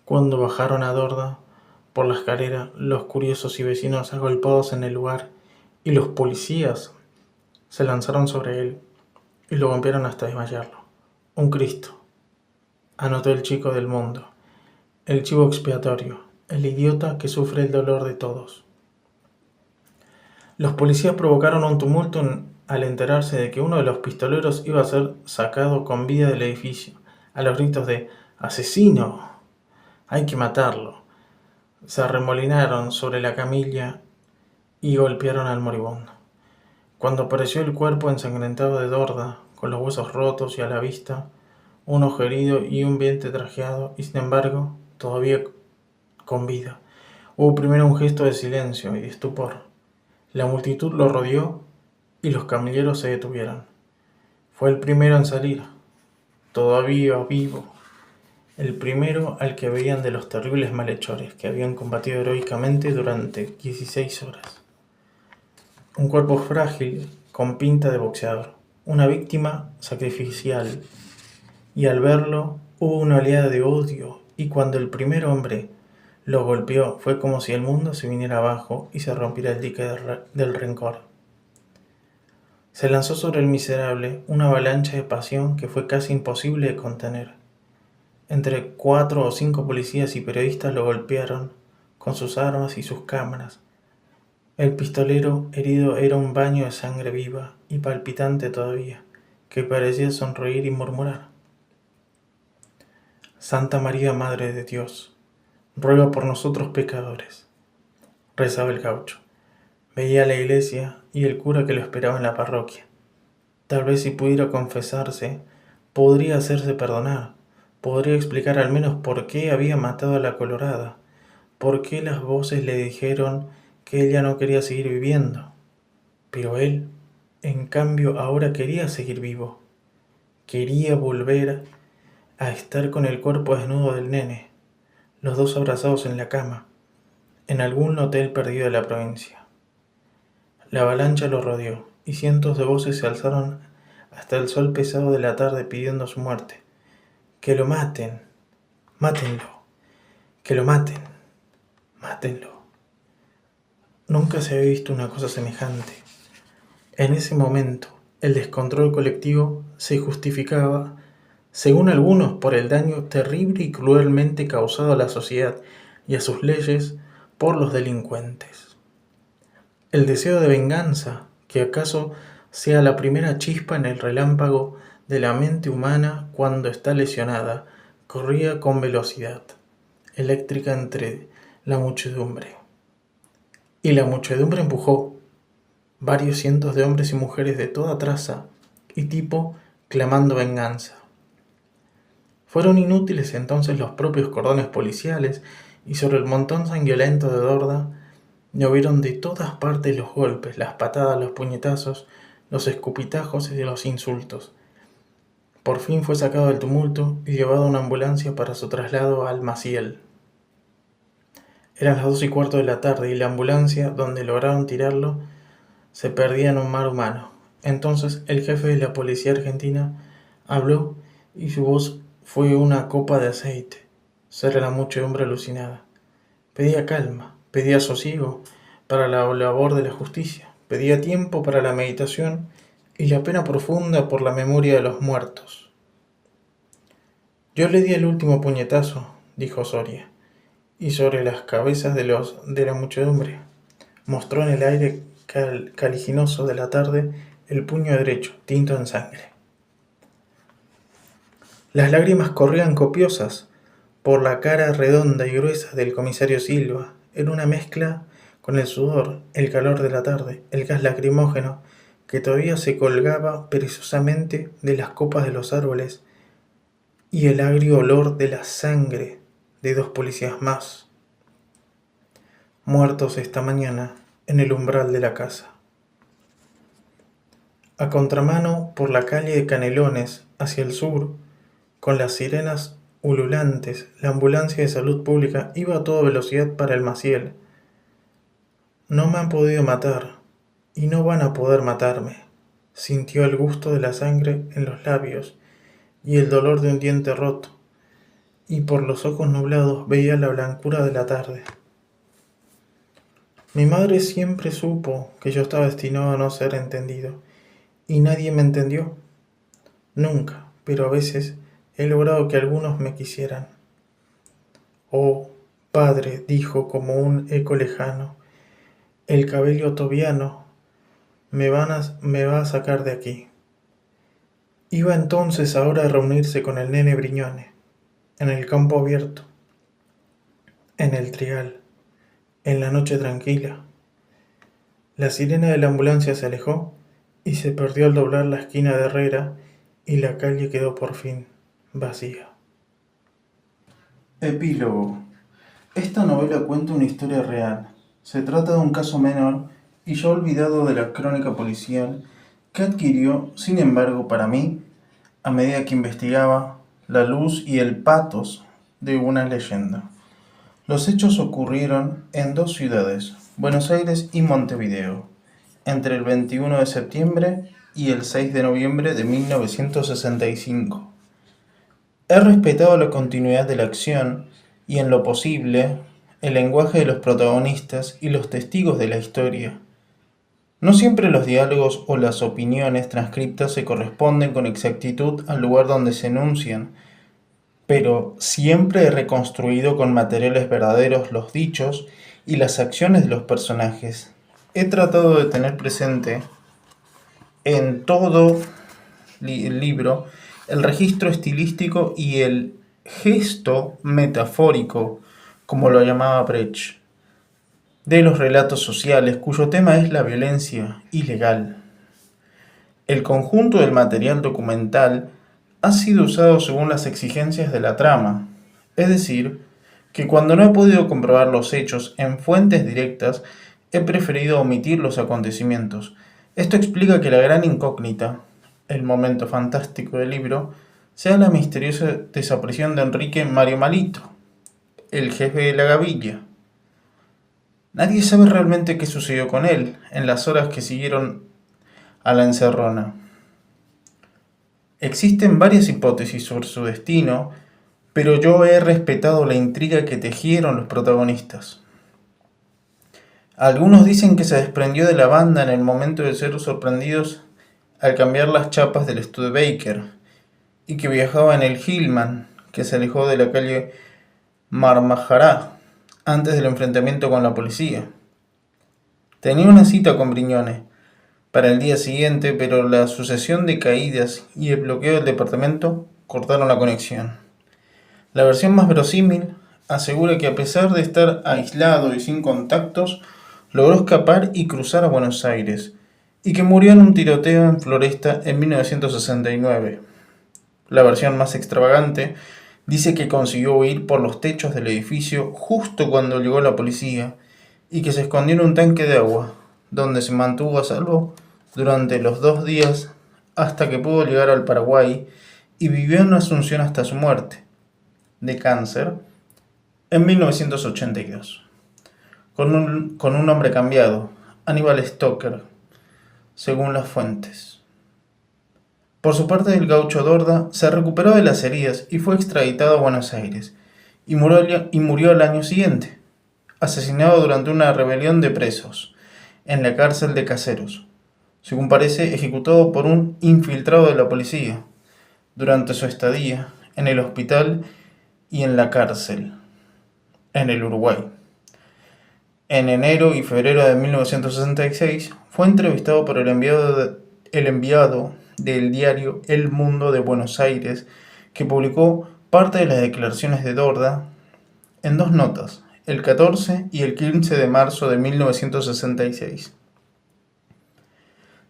Cuando bajaron a Dorda por la escalera, los curiosos y vecinos agolpados en el lugar, y los policías se lanzaron sobre él y lo golpearon hasta desmayarlo. Un Cristo, anotó el chico del mundo, el chivo expiatorio, el idiota que sufre el dolor de todos. Los policías provocaron un tumulto al enterarse de que uno de los pistoleros iba a ser sacado con vida del edificio, a los gritos de ¡asesino! ¡Hay que matarlo! Se arremolinaron sobre la camilla y golpearon al moribundo. Cuando apareció el cuerpo ensangrentado de Dorda, con los huesos rotos y a la vista, un ojo herido y un vientre trajeado, y sin embargo, todavía con vida, hubo primero un gesto de silencio y de estupor. La multitud lo rodeó y los camelleros se detuvieron. Fue el primero en salir, todavía vivo, el primero al que veían de los terribles malhechores que habían combatido heroicamente durante 16 horas. Un cuerpo frágil con pinta de boxeador, una víctima sacrificial, y al verlo hubo una oleada de odio, y cuando el primer hombre lo golpeó fue como si el mundo se viniera abajo y se rompiera el dique del rencor. Se lanzó sobre el miserable una avalancha de pasión que fue casi imposible de contener. Entre 4 o 5 policías y periodistas lo golpearon con sus armas y sus cámaras. El pistolero herido era un baño de sangre viva y palpitante todavía, que parecía sonreír y murmurar: Santa María, Madre de Dios, ruega por nosotros pecadores. Rezaba el gaucho. Veía la iglesia y el cura que lo esperaba en la parroquia. Tal vez si pudiera confesarse, podría hacerse perdonar, podría explicar al menos por qué había matado a la colorada, por qué las voces le dijeron que ella no quería seguir viviendo. Pero él, en cambio, ahora quería seguir vivo. Quería volver a estar con el cuerpo desnudo del nene, los dos abrazados en la cama, en algún hotel perdido de la provincia. La avalancha lo rodeó, y cientos de voces se alzaron hasta el sol pesado de la tarde pidiendo su muerte. ¡Que lo maten! ¡Mátenlo! ¡Que lo maten! ¡Mátenlo! Nunca se había visto una cosa semejante. En ese momento, el descontrol colectivo se justificaba, según algunos, por el daño terrible y cruelmente causado a la sociedad y a sus leyes por los delincuentes. El deseo de venganza, que acaso sea la primera chispa en el relámpago de la mente humana cuando está lesionada, corría con velocidad eléctrica entre la muchedumbre. Y la muchedumbre empujó varios cientos de hombres y mujeres de toda traza y tipo clamando venganza. Fueron inútiles entonces los propios cordones policiales, y sobre el montón sanguinolento de Dorda llovieron de todas partes los golpes, las patadas, los puñetazos, los escupitajos y los insultos. Por fin fue sacado del tumulto y llevado a una ambulancia para su traslado al Maciel. Eran las 2:15 de la tarde y la ambulancia, donde lograron tirarlo, se perdía en un mar humano. Entonces el jefe de la policía argentina habló y su voz fue una copa de aceite sobre la muchedumbre alucinada. Pedía calma, pedía sosiego para la labor de la justicia, pedía tiempo para la meditación y la pena profunda por la memoria de los muertos. Yo le di el último puñetazo, dijo Soria, y sobre las cabezas de la muchedumbre mostró en el aire caliginoso de la tarde el puño derecho, tinto en sangre. Las lágrimas corrían copiosas por la cara redonda y gruesa del comisario Silva, Era una mezcla con el sudor, el calor de la tarde, el gas lacrimógeno que todavía se colgaba perezosamente de las copas de los árboles y el agrio olor de la sangre de 2 policías más, muertos esta mañana en el umbral de la casa. A contramano, por la calle de Canelones, hacia el sur, con las sirenas ululantes, la ambulancia de salud pública iba a toda velocidad para el Maciel. No me han podido matar, y no van a poder matarme. Sintió el gusto de la sangre en los labios y el dolor de un diente roto, y por los ojos nublados veía la blancura de la tarde. Mi madre siempre supo que yo estaba destinado a no ser entendido, y nadie me entendió. Nunca, pero a veces he logrado que algunos me quisieran. Oh, padre, dijo como un eco lejano, el cabello tobiano me va a sacar de aquí. Iba entonces ahora a reunirse con el nene Briñone, en el campo abierto, en el trigal, en la noche tranquila. La sirena de la ambulancia se alejó y se perdió al doblar la esquina de Herrera y la calle quedó por fin vacía. Epílogo. Esta novela cuenta una historia real. Se trata de un caso menor y ya olvidado de la crónica policial que adquirió, sin embargo, para mí, a medida que investigaba, la luz y el pathos de una leyenda. Los hechos ocurrieron en 2 ciudades, Buenos Aires y Montevideo, entre el 21 de septiembre y el 6 de noviembre de 1965. He respetado la continuidad de la acción y, en lo posible, el lenguaje de los protagonistas y los testigos de la historia. No siempre los diálogos o las opiniones transcriptas se corresponden con exactitud al lugar donde se enuncian, pero siempre he reconstruido con materiales verdaderos los dichos y las acciones de los personajes. He tratado de tener presente en todo el libro el registro estilístico y el gesto metafórico, como lo llamaba Brecht, de los relatos sociales cuyo tema es la violencia ilegal. El conjunto del material documental ha sido usado según las exigencias de la trama, es decir, que cuando no he podido comprobar los hechos en fuentes directas, he preferido omitir los acontecimientos. Esto explica que la gran incógnita, el momento fantástico del libro, sea la misteriosa desaparición de Enrique Mario Malito, el jefe de la gavilla. Nadie sabe realmente qué sucedió con él en las horas que siguieron a la encerrona. Existen varias hipótesis sobre su destino, pero yo he respetado la intriga que tejieron los protagonistas. Algunos dicen que se desprendió de la banda en el momento de ser sorprendidos al cambiar las chapas del Studebaker y que viajaba en el Hillman, que se alejó de la calle Marmajará antes del enfrentamiento con la policía. Tenía una cita con Briñone para el día siguiente, pero la sucesión de caídas y el bloqueo del departamento cortaron la conexión. La versión más verosímil asegura que a pesar de estar aislado y sin contactos, logró escapar y cruzar a Buenos Aires, y que murió en un tiroteo en Floresta en 1969. La versión más extravagante dice que consiguió huir por los techos del edificio justo cuando llegó la policía y que se escondió en un tanque de agua, donde se mantuvo a salvo durante los 2 días hasta que pudo llegar al Paraguay y vivió en Asunción hasta su muerte, de cáncer, en 1982, con un nombre cambiado, Aníbal Stoker, según las fuentes. Por su parte, el gaucho Dorda se recuperó de las heridas y fue extraditado a Buenos Aires, y murió al año siguiente, asesinado durante una rebelión de presos, en la cárcel de Caseros, según parece ejecutado por un infiltrado de la policía, durante su estadía en el hospital y en la cárcel, en el Uruguay. En enero y febrero de 1966 fue entrevistado por el enviado del diario El Mundo de Buenos Aires, que publicó parte de las declaraciones de Dorda en 2 notas, el 14 y el 15 de marzo de 1966.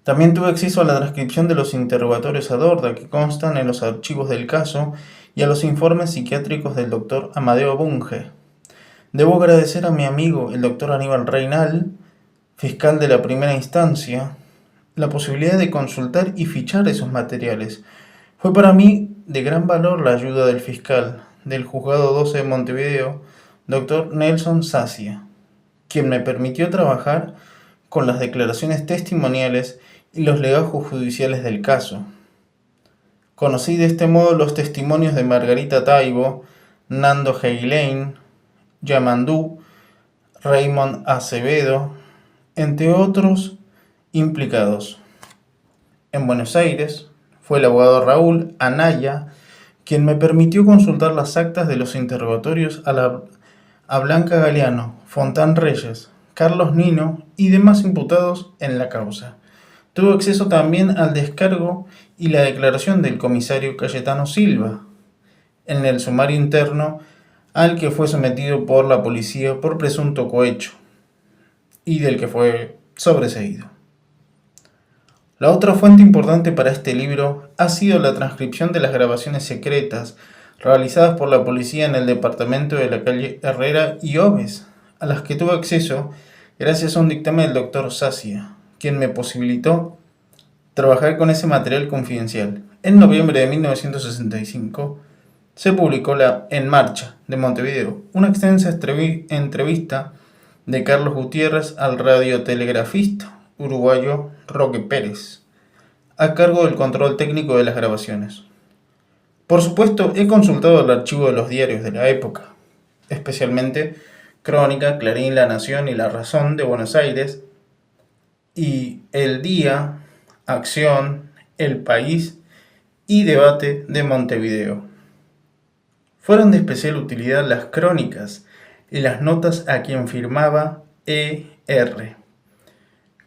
También tuve acceso a la transcripción de los interrogatorios a Dorda que constan en los archivos del caso y a los informes psiquiátricos del doctor Amadeo Bunge. Debo agradecer a mi amigo, el doctor Aníbal Reinal, fiscal de la primera instancia, la posibilidad de consultar y fichar esos materiales. Fue para mí de gran valor la ayuda del fiscal del Juzgado 12 de Montevideo, doctor Nelson Sacia, quien me permitió trabajar con las declaraciones testimoniales y los legajos judiciales del caso. Conocí de este modo los testimonios de Margarita Taibo, Nando Heilein, Yamandú, Raymond Acevedo, entre otros implicados. En Buenos Aires fue el abogado Raúl Anaya quien me permitió consultar las actas de los interrogatorios a Blanca Galeano, Fontán Reyes, Carlos Nino y demás imputados en la causa. Tuvo acceso también al descargo y la declaración del comisario Cayetano Silva en el sumario interno al que fue sometido por la policía por presunto cohecho y del que fue sobreseído. La otra fuente importante para este libro ha sido la transcripción de las grabaciones secretas realizadas por la policía en el departamento de la calle Herrera y Oves, a las que tuve acceso gracias a un dictamen del doctor Sacia, quien me posibilitó trabajar con ese material confidencial. En noviembre de 1965 se publicó la En Marcha de Montevideo, una extensa entrevista de Carlos Gutiérrez al radiotelegrafista uruguayo Roque Pérez, a cargo del control técnico de las grabaciones. Por supuesto, he consultado el archivo de los diarios de la época, especialmente Crónica, Clarín, La Nación y La Razón de Buenos Aires, y El Día, Acción, El País y Debate de Montevideo. Fueron de especial utilidad las crónicas y las notas a quien firmaba E.R.,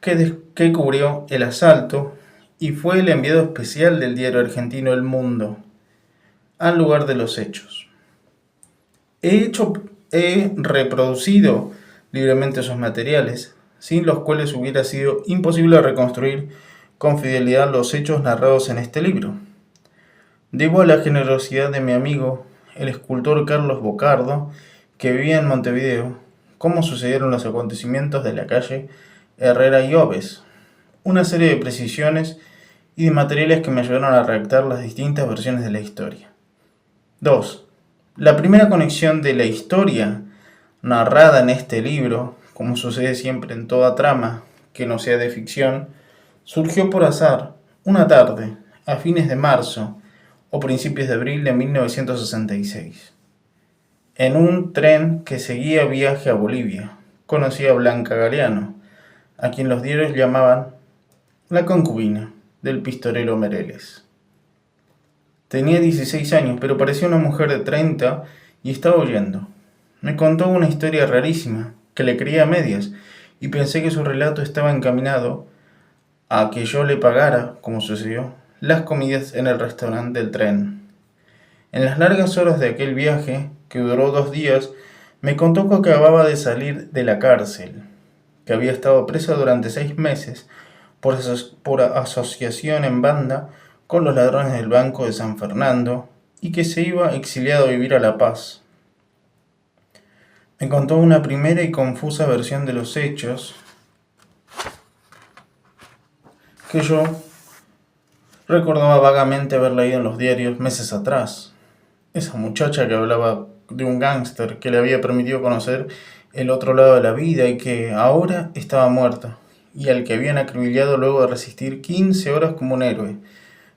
que cubrió el asalto y fue el enviado especial del diario argentino El Mundo al lugar de los hechos. He reproducido libremente esos materiales, sin los cuales hubiera sido imposible reconstruir con fidelidad los hechos narrados en este libro. Debo a la generosidad de mi amigo, el escultor Carlos Bocardo, que vivía en Montevideo, cómo sucedieron los acontecimientos de la calle Herrera y Oves, una serie de precisiones y de materiales que me ayudaron a redactar las distintas versiones de la historia. 2. La primera conexión de la historia narrada en este libro, como sucede siempre en toda trama que no sea de ficción, surgió por azar, una tarde, a fines de marzo o principios de abril de 1966. En un tren que seguía viaje a Bolivia, conocí a Blanca Galeano, a quien los diarios llamaban la concubina del pistolero Mereles. Tenía 16 años, pero parecía una mujer de 30 y estaba huyendo. Me contó una historia rarísima, que le creía a medias, y pensé que su relato estaba encaminado a que yo le pagara, como sucedió, las comidas en el restaurante del tren. En las largas horas de aquel viaje, que duró 2 días, me contó que acababa de salir de la cárcel, que había estado presa durante 6 meses por asociación en banda con los ladrones del Banco de San Fernando y que se iba exiliado a vivir a La Paz. Me contó una primera y confusa versión de los hechos que yo recordaba vagamente haber leído en los diarios meses atrás. Esa muchacha que hablaba de un gángster que le había permitido conocer el otro lado de la vida y que ahora estaba muerta, y al que habían acribillado luego de resistir 15 horas como un héroe.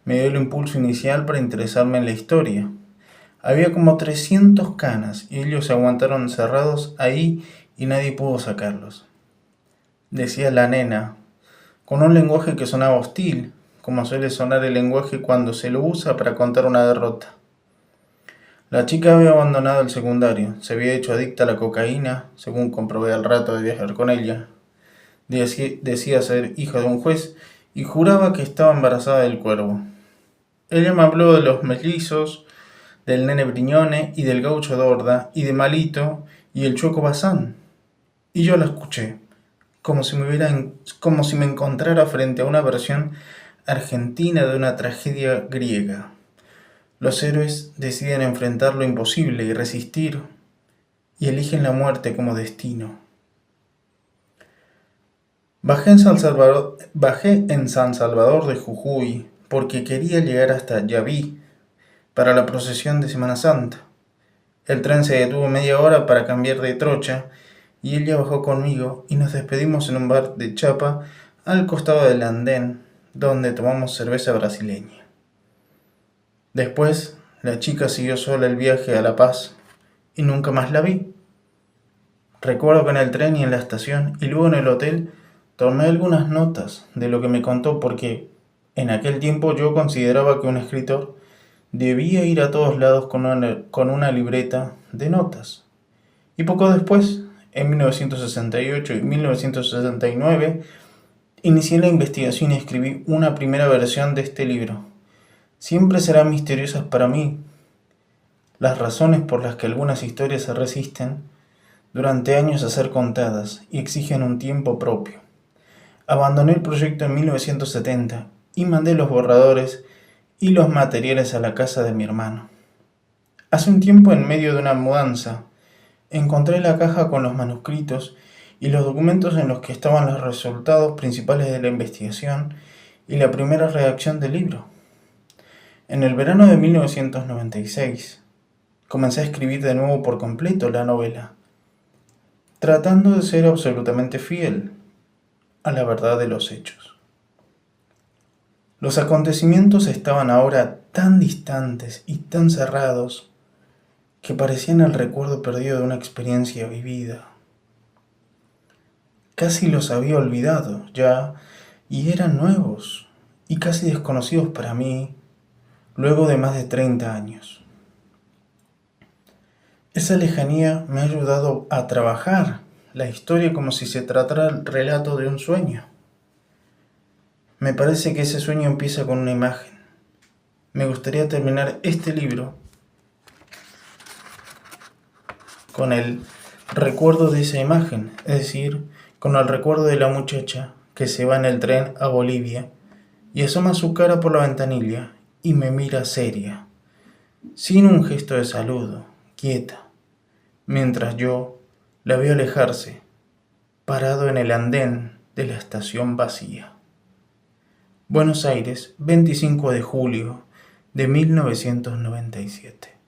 Me dio el impulso inicial para interesarme en la historia. Había como 300 canas y ellos se aguantaron encerrados ahí y nadie pudo sacarlos. Decía la nena, con un lenguaje que sonaba hostil, como suele sonar el lenguaje cuando se lo usa para contar una derrota. La chica había abandonado el secundario, se había hecho adicta a la cocaína, según comprobé al rato de viajar con ella. Decía ser hija de un juez y juraba que estaba embarazada del cuervo. Ella me habló de los mellizos, del nene Briñone y del gaucho Dorda y de Malito y el Chueco Bazán. Y yo la escuché, como si me encontrara frente a una versión argentina de una tragedia griega. Los héroes deciden enfrentar lo imposible y resistir, y eligen la muerte como destino. Bajé en San Salvador de Jujuy porque quería llegar hasta Yaví para la procesión de Semana Santa. El tren se detuvo media hora para cambiar de trocha y ella bajó conmigo y nos despedimos en un bar de chapa al costado del andén donde tomamos cerveza brasileña. Después, la chica siguió sola el viaje a La Paz y nunca más la vi. Recuerdo que en el tren y en la estación y luego en el hotel tomé algunas notas de lo que me contó porque en aquel tiempo yo consideraba que un escritor debía ir a todos lados con una libreta de notas. Y poco después, en 1968 y 1969, inicié la investigación y escribí una primera versión de este libro. Siempre serán misteriosas para mí las razones por las que algunas historias se resisten durante años a ser contadas y exigen un tiempo propio. Abandoné el proyecto en 1970 y mandé los borradores y los materiales a la casa de mi hermano. Hace un tiempo, en medio de una mudanza, encontré la caja con los manuscritos y los documentos en los que estaban los resultados principales de la investigación y la primera redacción del libro. En el verano de 1996, comencé a escribir de nuevo por completo la novela, tratando de ser absolutamente fiel a la verdad de los hechos. Los acontecimientos estaban ahora tan distantes y tan cerrados que parecían el recuerdo perdido de una experiencia vivida. Casi los había olvidado ya y eran nuevos y casi desconocidos para mí luego de más de 30 años. Esa lejanía me ha ayudado a trabajar la historia como si se tratara el relato de un sueño. Me parece que ese sueño empieza con una imagen. Me gustaría terminar este libro con el recuerdo de esa imagen, es decir, con el recuerdo de la muchacha que se va en el tren a Bolivia y asoma su cara por la ventanilla y me mira seria, sin un gesto de saludo, quieta, mientras yo la veo alejarse, parado en el andén de la estación vacía. Buenos Aires, 25 de julio de 1997.